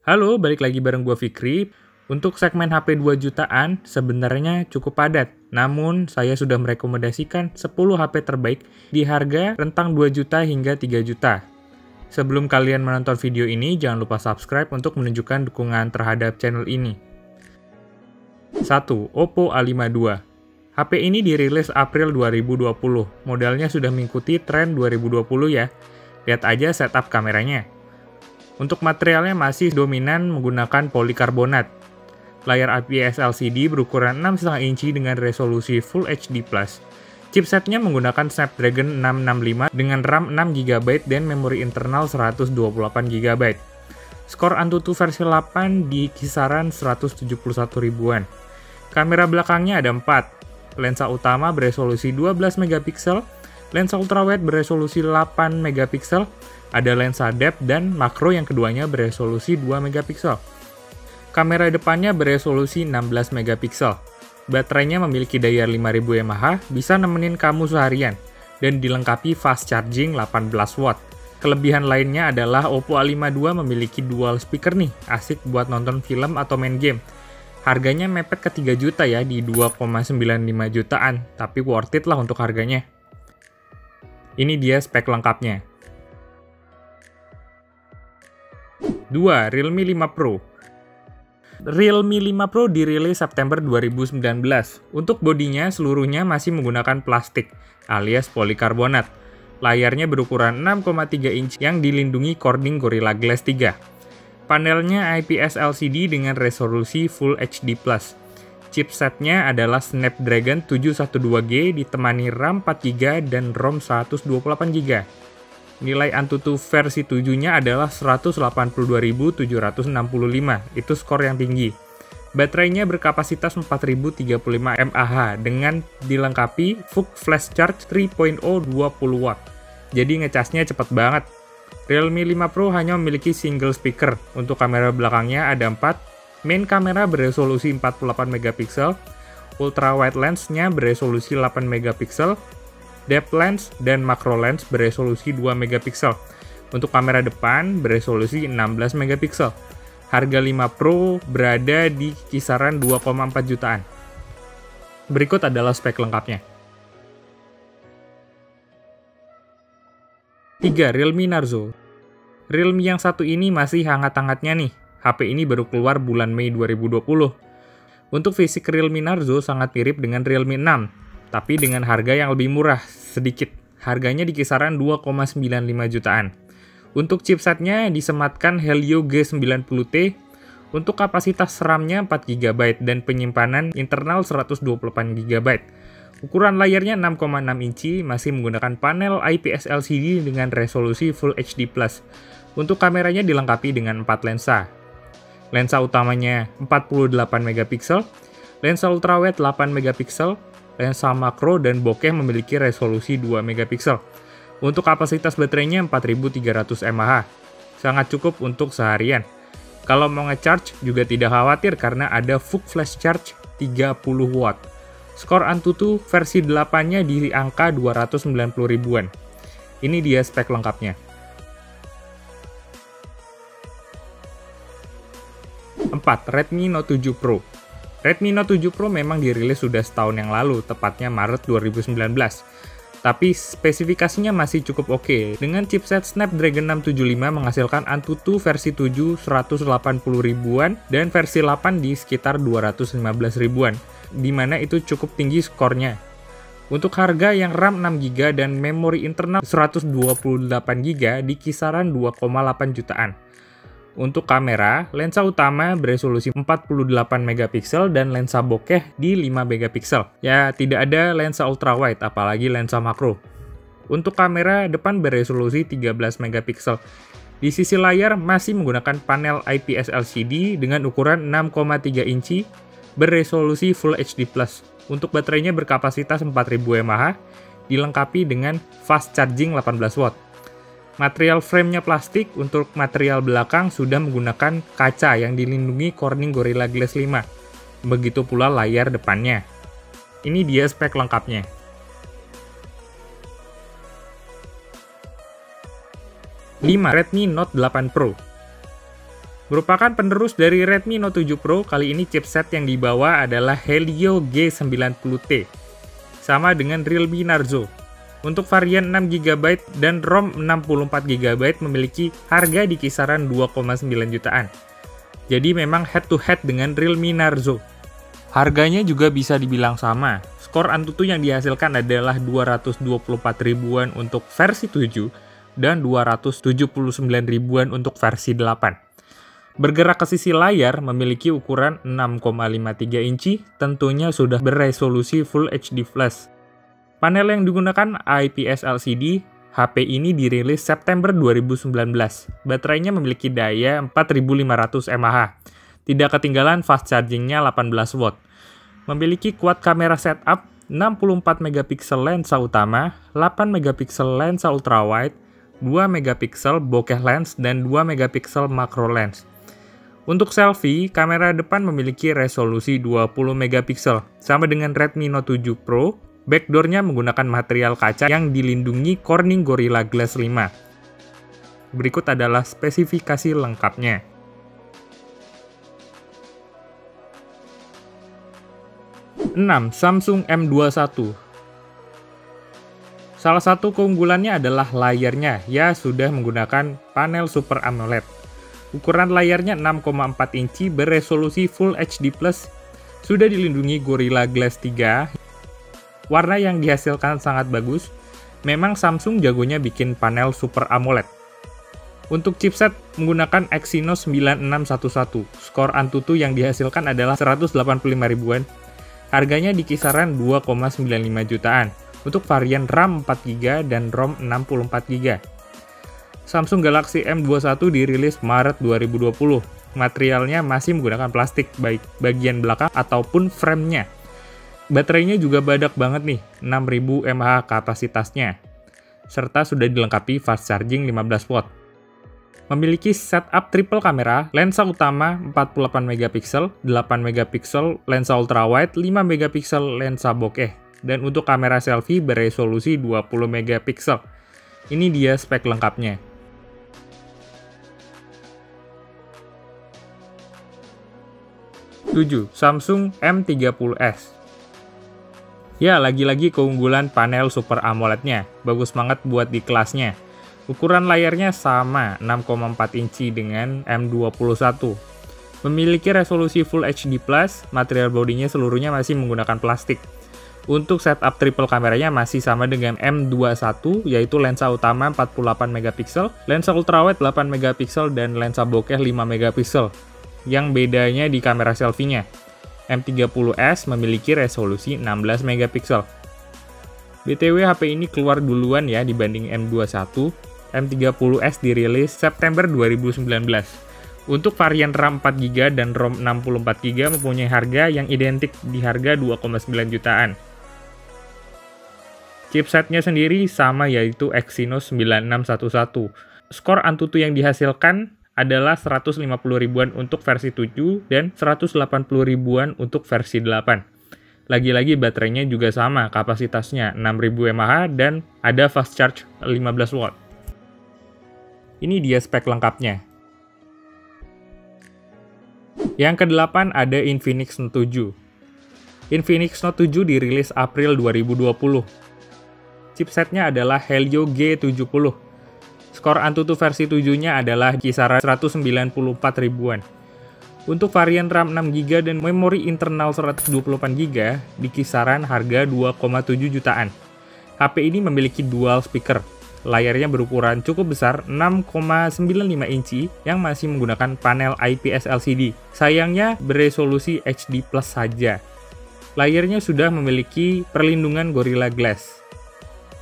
Halo, balik lagi bareng gua Fikri. Untuk segmen HP 2 jutaan sebenarnya cukup padat. Namun, saya sudah merekomendasikan 10 HP terbaik di harga rentang 2 juta hingga 3 juta. Sebelum kalian menonton video ini, jangan lupa subscribe untuk menunjukkan dukungan terhadap channel ini. 1. Oppo A52. HP ini dirilis April 2020. Modelnya sudah mengikuti tren 2020 ya. Lihat aja setup kameranya. Untuk materialnya masih dominan menggunakan polikarbonat. Layar IPS LCD berukuran 6,5 inci dengan resolusi Full HD+. Chipsetnya menggunakan Snapdragon 665 dengan RAM 6GB dan memori internal 128GB. Skor AnTuTu versi 8 di kisaran 171 ribuan. Kamera belakangnya ada 4. Lensa utama beresolusi 12 megapiksel, lensa ultrawide beresolusi 8 megapiksel, ada lensa depth dan makro yang keduanya beresolusi 2 megapiksel. Kamera depannya beresolusi 16 megapiksel. Baterainya memiliki daya 5000 mAh, bisa nemenin kamu seharian, dan dilengkapi fast charging 18 watt. Kelebihan lainnya adalah Oppo A52 memiliki dual speaker nih, asik buat nonton film atau main game. Harganya mepet ke 3 juta ya, di 2,95 jutaan, tapi worth it lah untuk harganya. Ini dia spek lengkapnya. 2. Realme 5 Pro. Realme 5 Pro dirilis September 2019. Untuk bodinya, seluruhnya masih menggunakan plastik, alias polikarbonat. Layarnya berukuran 6,3 inci yang dilindungi Corning Gorilla Glass 3. Panelnya IPS LCD dengan resolusi Full HD+. Chipsetnya adalah Snapdragon 712G ditemani RAM 4GB dan ROM 128GB. Nilai AnTuTu versi 7-nya adalah 182.765, itu skor yang tinggi. Baterainya berkapasitas 4035 mAh dengan dilengkapi VOOC Flash Charge 3.0 20W. Jadi ngecasnya cepet banget. Realme 5 Pro hanya memiliki single speaker. Untuk kamera belakangnya ada 4. Main kamera beresolusi 48 megapiksel, ultra wide lens-nya beresolusi 8 megapiksel, depth lens dan macro lens beresolusi 2 megapiksel. Untuk kamera depan beresolusi 16 megapiksel. Harga 5 Pro berada di kisaran 2,4 jutaan. Berikut adalah spek lengkapnya. 3. Realme Narzo. Realme yang satu ini masih hangat-hangatnya nih. HP ini baru keluar bulan Mei 2020. Untuk fisik Realme Narzo sangat mirip dengan Realme 6. Tapi dengan harga yang lebih murah sedikit. Harganya di kisaran 2,95 jutaan. Untuk chipsetnya disematkan Helio G90T. Untuk kapasitas RAM-nya 4GB dan penyimpanan internal 128GB. Ukuran layarnya 6,6 inci, masih menggunakan panel IPS LCD dengan resolusi Full HD+. Untuk kameranya dilengkapi dengan 4 lensa. Lensa utamanya 48 megapiksel, lensa ultrawide 8 megapiksel, lensa makro dan bokeh memiliki resolusi 2 megapiksel. Untuk kapasitas baterainya 4300 mAh. Sangat cukup untuk seharian. Kalau mau ngecharge juga tidak khawatir karena ada VOOC Flash Charge 30 watt. Skor AnTuTu versi 8-nya di angka 290 ribuan. Ini dia spek lengkapnya. 4. Redmi Note 7 Pro. Redmi Note 7 Pro memang dirilis sudah setahun yang lalu, tepatnya Maret 2019. Tapi spesifikasinya masih cukup oke. Dengan chipset Snapdragon 675 menghasilkan AnTuTu versi 7 180 ribuan dan versi 8 di sekitar 215 ribuan, di mana itu cukup tinggi skornya. Untuk harga yang RAM 6GB dan memori internal 128GB di kisaran 2,8 jutaan. Untuk kamera, lensa utama beresolusi 48 megapiksel dan lensa bokeh di 5 megapiksel. Ya, tidak ada lensa ultrawide, apalagi lensa makro. Untuk kamera depan beresolusi 13 megapiksel. Di sisi layar masih menggunakan panel IPS LCD dengan ukuran 6,3 inci, beresolusi Full HD+. Untuk baterainya berkapasitas 4000 mAh, dilengkapi dengan fast charging 18 watt. Material framenya plastik, untuk material belakang sudah menggunakan kaca yang dilindungi Corning Gorilla Glass 5. Begitu pula layar depannya. Ini dia spek lengkapnya. 5. Redmi Note 8 Pro. Merupakan penerus dari Redmi Note 7 Pro, kali ini chipset yang dibawa adalah Helio G90T, sama dengan Realme Narzo. Untuk varian 6GB dan ROM 64GB memiliki harga di kisaran 2,9 jutaan. Jadi memang head-to-head dengan Realme Narzo. Harganya juga bisa dibilang sama. Skor Antutu yang dihasilkan adalah 224 ribuan untuk versi 7 dan 279 ribuan untuk versi 8. Bergerak ke sisi layar memiliki ukuran 6,53 inci, tentunya sudah beresolusi Full HD+. Panel yang digunakan IPS LCD, HP ini dirilis September 2019. Baterainya memiliki daya 4500 mAh. Tidak ketinggalan fast chargingnya 18 watt. Memiliki quad kamera setup, 64 megapiksel lensa utama, 8 megapiksel lensa ultrawide, 2 megapiksel bokeh lens, dan 2 megapiksel macro lens. Untuk selfie, kamera depan memiliki resolusi 20 megapiksel, sama dengan Redmi Note 7 Pro. Backdoor-nya menggunakan material kaca yang dilindungi Corning Gorilla Glass 5. Berikut adalah spesifikasi lengkapnya. 6. Samsung M21. Salah satu keunggulannya adalah layarnya, ya sudah menggunakan panel Super AMOLED. Ukuran layarnya 6,4 inci beresolusi Full HD+, sudah dilindungi Gorilla Glass 3. Warna yang dihasilkan sangat bagus. Memang Samsung jagonya bikin panel Super AMOLED. Untuk chipset menggunakan Exynos 9611. Skor Antutu yang dihasilkan adalah 185 ribuan. Harganya di kisaran 2,95 jutaan. Untuk varian RAM 4GB dan ROM 64GB. Samsung Galaxy M21 dirilis Maret 2020. Materialnya masih menggunakan plastik, baik bagian belakang ataupun frame-nya. Baterainya juga badak banget nih, 6000 mAh kapasitasnya. Serta sudah dilengkapi fast charging 15 watt. Memiliki setup triple kamera, lensa utama 48 megapiksel, 8 megapiksel lensa ultrawide, 5 megapiksel lensa bokeh. Dan untuk kamera selfie beresolusi 20 megapiksel. Ini dia spek lengkapnya. 7. Samsung M30s. Ya, lagi-lagi keunggulan panel Super AMOLED-nya. Bagus banget buat di kelasnya. Ukuran layarnya sama, 6,4 inci dengan M21. Memiliki resolusi Full HD+, material bodinya seluruhnya masih menggunakan plastik. Untuk setup triple kameranya masih sama dengan M21, yaitu lensa utama 48 megapiksel, lensa ultrawide 8 megapiksel, dan lensa bokeh 5 megapiksel. Yang bedanya di kamera selfie-nya. M30s memiliki resolusi 16 megapiksel. BTW HP ini keluar duluan ya dibanding M21. M30s dirilis September 2019. Untuk varian RAM 4GB dan ROM 64GB mempunyai harga yang identik di harga 2,9 jutaan. Chipsetnya sendiri sama, yaitu Exynos 9611. Skor Antutu yang dihasilkan adalah 150 ribuan untuk versi 7 dan 180 ribuan untuk versi 8. Lagi-lagi baterainya juga sama, kapasitasnya 6000 mAh dan ada fast charge 15 watt. Ini dia spek lengkapnya. Yang ke-8 ada Infinix Note 7. Infinix Note 7 dirilis April 2020. Chipsetnya adalah Helio G70. Skor Antutu versi 7-nya adalah kisaran 194 ribuan. Untuk varian RAM 6GB dan memori internal 128GB di kisaran harga 2,7 jutaan. HP ini memiliki dual speaker. Layarnya berukuran cukup besar 6,95 inci yang masih menggunakan panel IPS LCD. Sayangnya beresolusi HD+ saja. Layarnya sudah memiliki perlindungan Gorilla Glass.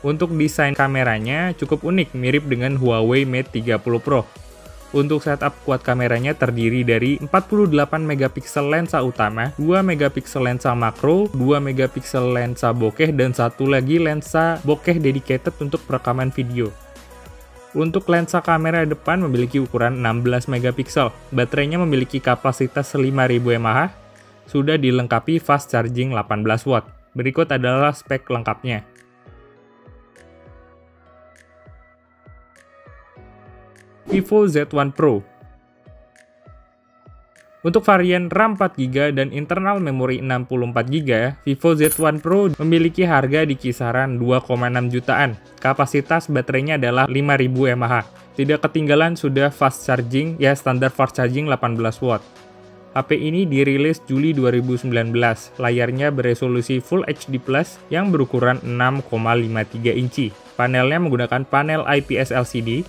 Untuk desain kameranya cukup unik, mirip dengan Huawei Mate 30 Pro. Untuk setup quad kameranya terdiri dari 48 megapiksel lensa utama, 2 megapiksel lensa makro, 2 megapiksel lensa bokeh, dan satu lagi lensa bokeh dedicated untuk perekaman video. Untuk lensa kamera depan memiliki ukuran 16 megapiksel. Baterainya memiliki kapasitas 5000 mAh, sudah dilengkapi fast charging 18 watt. Berikut adalah spek lengkapnya. Vivo Z1 Pro. Untuk varian RAM 4GB dan internal memori 64GB, Vivo Z1 Pro memiliki harga di kisaran 2,6 jutaan. Kapasitas baterainya adalah 5000 mAh. Tidak ketinggalan sudah fast charging, ya standar fast charging 18 watt. HP ini dirilis Juli 2019. Layarnya beresolusi Full HD Plus yang berukuran 6,53 inci. Panelnya menggunakan panel IPS LCD.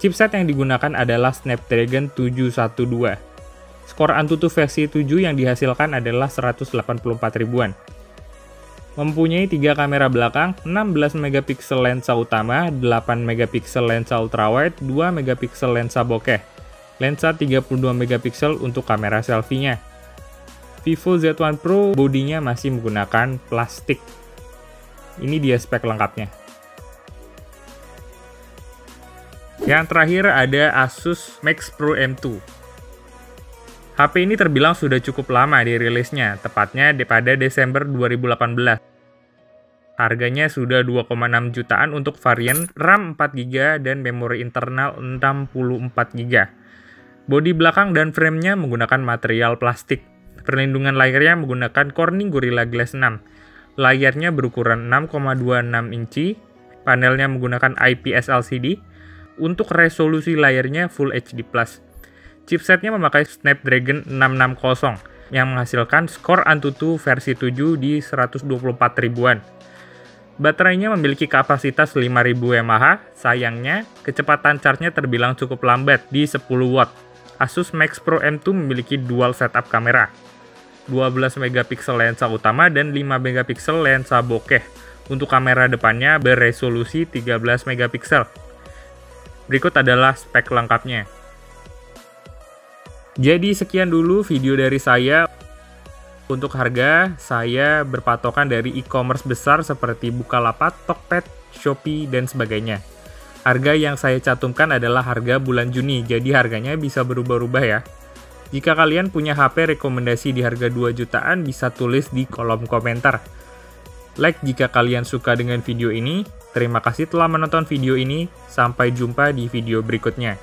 Chipset yang digunakan adalah Snapdragon 712. Skor Antutu versi 7 yang dihasilkan adalah 184 ribuan. Mempunyai 3 kamera belakang, 16 megapiksel lensa utama, 8 megapiksel lensa ultrawide, 2 megapiksel lensa bokeh. Lensa 32 megapiksel untuk kamera selfie-nya. Vivo Z1 Pro bodinya masih menggunakan plastik. Ini dia spek lengkapnya. Yang terakhir ada Asus Max Pro M2. HP ini terbilang sudah cukup lama dirilisnya, tepatnya pada Desember 2018. Harganya sudah 2,6 jutaan untuk varian RAM 4GB dan memori internal 64GB. Bodi belakang dan framenya menggunakan material plastik. Perlindungan layarnya menggunakan Corning Gorilla Glass 6. Layarnya berukuran 6,26 inci, panelnya menggunakan IPS LCD. Untuk resolusi layarnya Full HD+. Chipsetnya memakai Snapdragon 660 yang menghasilkan skor Antutu versi 7 di 124 ribuan. Baterainya memiliki kapasitas 5000 mAh, sayangnya kecepatan charge-nya terbilang cukup lambat di 10 watt. Asus Max Pro M2 memiliki dual setup kamera, 12 megapiksel lensa utama dan 5 megapiksel lensa bokeh. Untuk kamera depannya beresolusi 13 megapiksel. Berikut adalah spek lengkapnya. Jadi sekian dulu video dari saya. Untuk harga, saya berpatokan dari e-commerce besar seperti Bukalapak, Tokped, Shopee, dan sebagainya. Harga yang saya cantumkan adalah harga bulan Juni, jadi harganya bisa berubah-ubah ya. Jika kalian punya HP rekomendasi di harga 2 jutaan, bisa tulis di kolom komentar. Like jika kalian suka dengan video ini. Terima kasih telah menonton video ini. Sampai jumpa di video berikutnya.